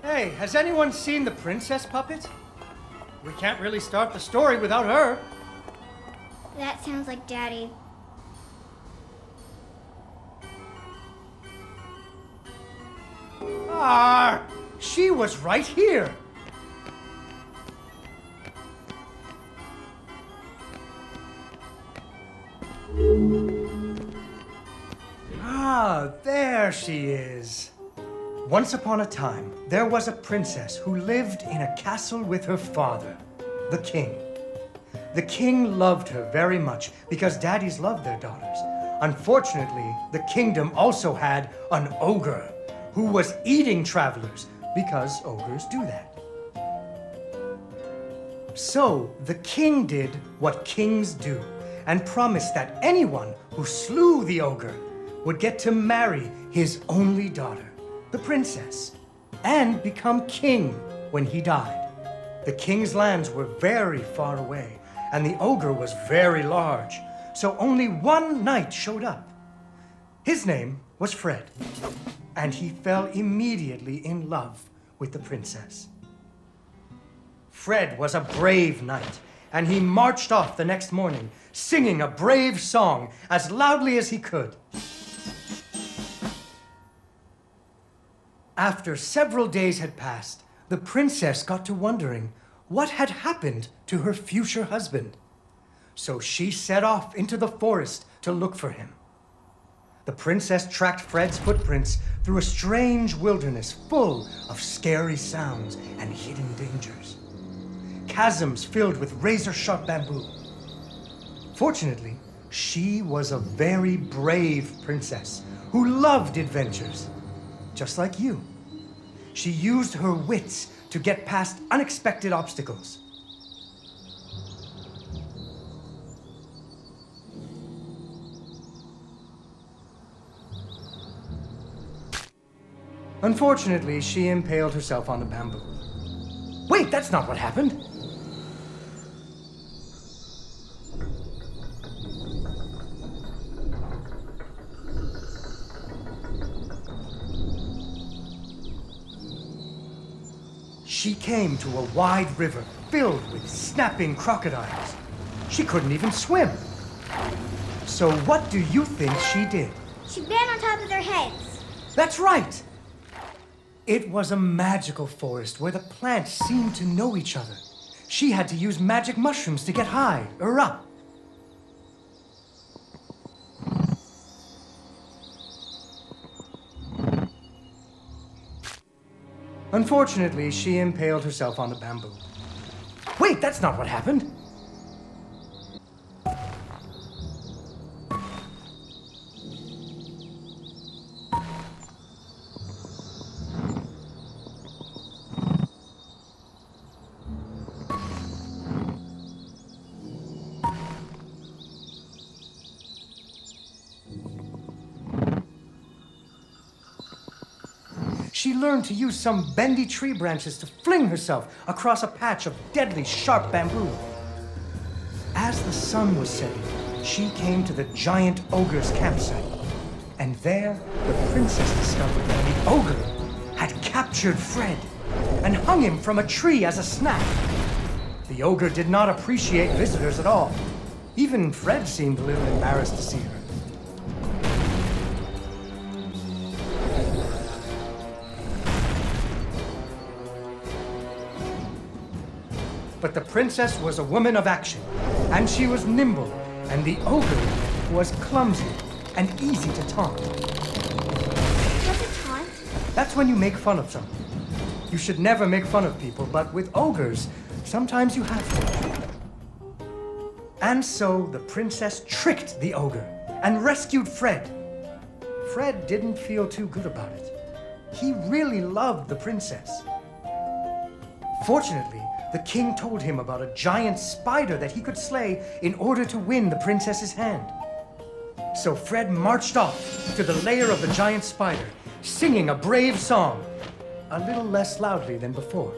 Hey, has anyone seen the princess puppet? We can't really start the story without her. That sounds like Daddy. Ah, she was right here. Ah, there she is. Once upon a time, there was a princess who lived in a castle with her father, the king. The king loved her very much because daddies loved their daughters. Unfortunately, the kingdom also had an ogre who was eating travelers because ogres do that. So the king did what kings do and promised that anyone who slew the ogre would get to marry his only daughter, the princess, and become king when he died. The king's lands were very far away, and the ogre was very large, so only one knight showed up. His name was Fred, and he fell immediately in love with the princess. Fred was a brave knight, and he marched off the next morning, singing a brave song as loudly as he could. After several days had passed, the princess got to wondering what had happened to her future husband. So she set off into the forest to look for him. The princess tracked Fred's footprints through a strange wilderness full of scary sounds and hidden dangers. Chasms filled with razor-sharp bamboo. Fortunately, she was a very brave princess who loved adventures. Just like you. She used her wits to get past unexpected obstacles. Unfortunately, she impaled herself on the bamboo. Wait, that's not what happened. She came to a wide river filled with snapping crocodiles. She couldn't even swim. So what do you think she did? She ran on top of their heads. That's right! It was a magical forest where the plants seemed to know each other. She had to use magic mushrooms to get high or up. Unfortunately, she impaled herself on the bamboo. Wait, that's not what happened. She learned to use some bendy tree branches to fling herself across a patch of deadly sharp bamboo. As the sun was setting, she came to the giant ogre's campsite. And there, the princess discovered that the ogre had captured Fred and hung him from a tree as a snack. The ogre did not appreciate visitors at all. Even Fred seemed a little embarrassed to see her. But the princess was a woman of action, and she was nimble, and the ogre was clumsy and easy to taunt. What's a taunt? That's when you make fun of someone. You should never make fun of people, but with ogres, sometimes you have to. And so the princess tricked the ogre and rescued Fred. Fred didn't feel too good about it. He really loved the princess. Fortunately, the king told him about a giant spider that he could slay in order to win the princess's hand. So Fred marched off to the lair of the giant spider, singing a brave song, a little less loudly than before.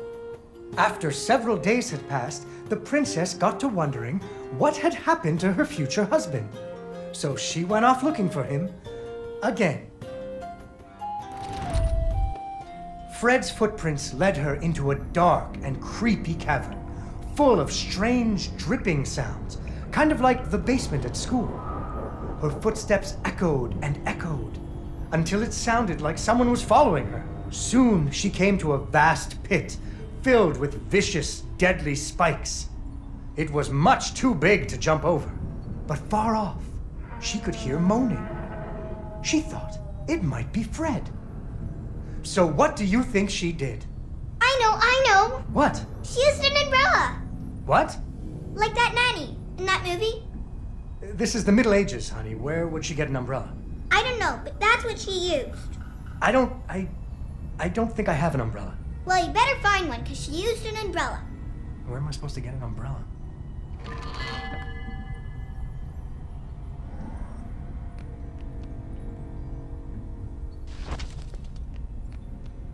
After several days had passed, the princess got to wondering what had happened to her future husband. So she went off looking for him again. Fred's footprints led her into a dark and creepy cavern, full of strange dripping sounds, kind of like the basement at school. Her footsteps echoed and echoed, until it sounded like someone was following her. Soon she came to a vast pit, filled with vicious, deadly spikes. It was much too big to jump over, but far off, she could hear moaning. She thought it might be Fred. So what do you think she did? I know. What? She used an umbrella. What? Like that nanny in that movie. This is the Middle Ages, honey. Where would she get an umbrella? I don't know, but that's what she used. I don't think I have an umbrella. Well, you better find one, because she used an umbrella. Where am I supposed to get an umbrella?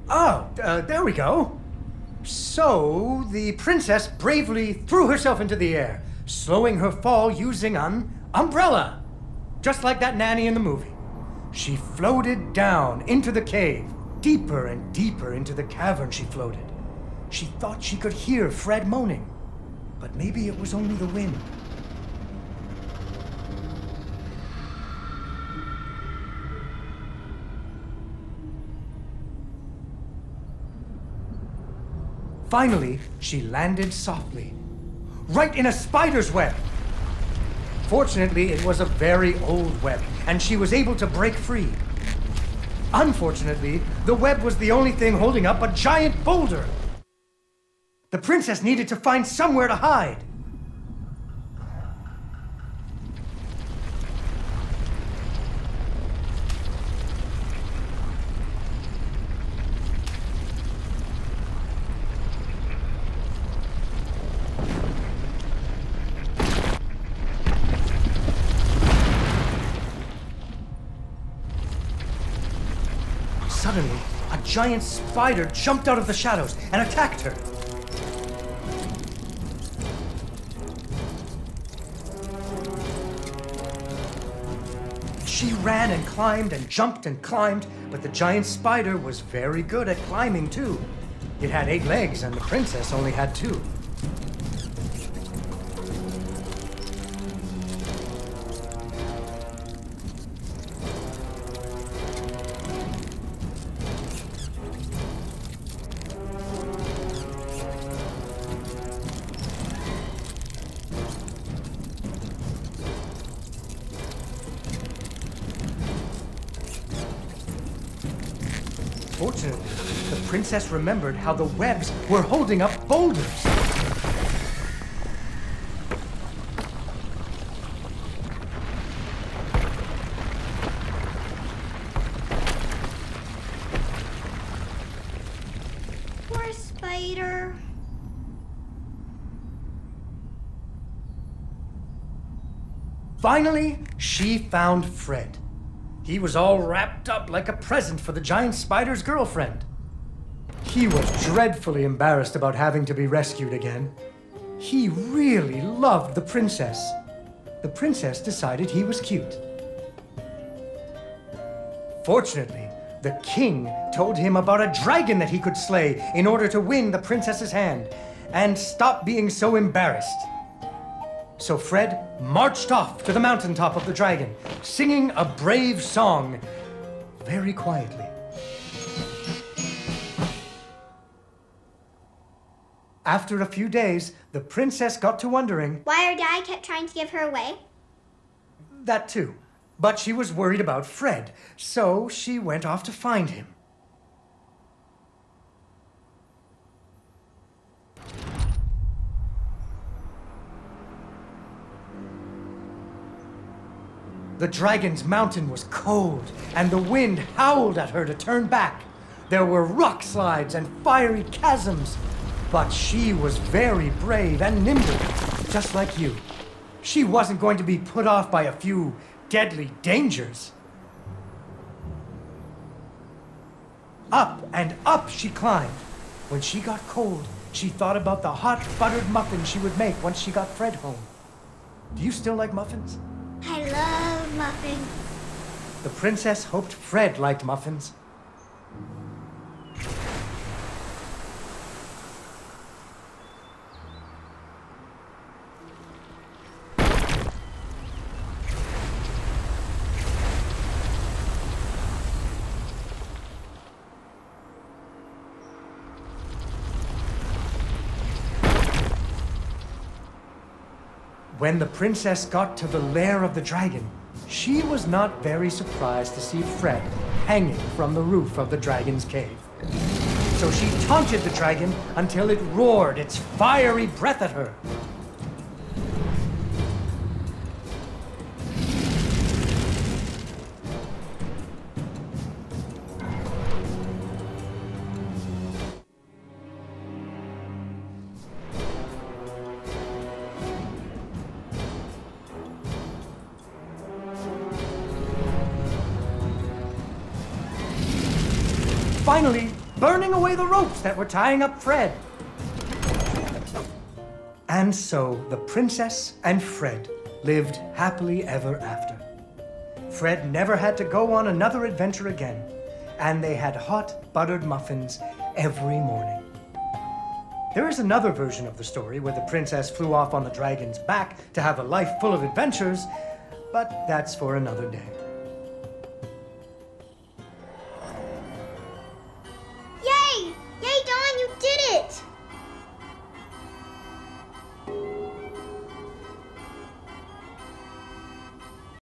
Oh, there we go. So, the princess bravely threw herself into the air, slowing her fall using an umbrella. Just like that nanny in the movie. She floated down into the cave. Deeper and deeper into the cavern she floated. She thought she could hear Fred moaning, but maybe it was only the wind. Finally, she landed softly, right in a spider's web. Fortunately, it was a very old web, and she was able to break free. Unfortunately, the web was the only thing holding up a giant boulder. The princess needed to find somewhere to hide. Suddenly, a giant spider jumped out of the shadows and attacked her. She ran and climbed and jumped and climbed, but the giant spider was very good at climbing too. It had 8 legs and the princess only had 2. Fortunately, the princess remembered how the webs were holding up boulders. Poor spider. Finally, she found Fred. He was all wrapped up like a present for the giant spider's girlfriend. He was dreadfully embarrassed about having to be rescued again. He really loved the princess. The princess decided he was cute. Fortunately, the king told him about a dragon that he could slay in order to win the princess's hand and stop being so embarrassed. So Fred marched off to the mountaintop of the dragon, singing a brave song very quietly. After a few days, the princess got to wondering... Why her dad kept trying to give her away? That too. But she was worried about Fred, so she went off to find him. The dragon's mountain was cold, and the wind howled at her to turn back. There were rock slides and fiery chasms, but she was very brave and nimble, just like you. She wasn't going to be put off by a few deadly dangers. Up and up she climbed. When she got cold, she thought about the hot buttered muffins she would make once she got Fred home. Do you still like muffins? I love muffins. The princess hoped Fred liked muffins. When the princess got to the lair of the dragon, she was not very surprised to see Fred hanging from the roof of the dragon's cave. So she taunted the dragon until it roared its fiery breath at her. Finally, burning away the ropes that were tying up Fred. And so the princess and Fred lived happily ever after. Fred never had to go on another adventure again, and they had hot buttered muffins every morning. There is another version of the story where the princess flew off on the dragon's back to have a life full of adventures, but that's for another day.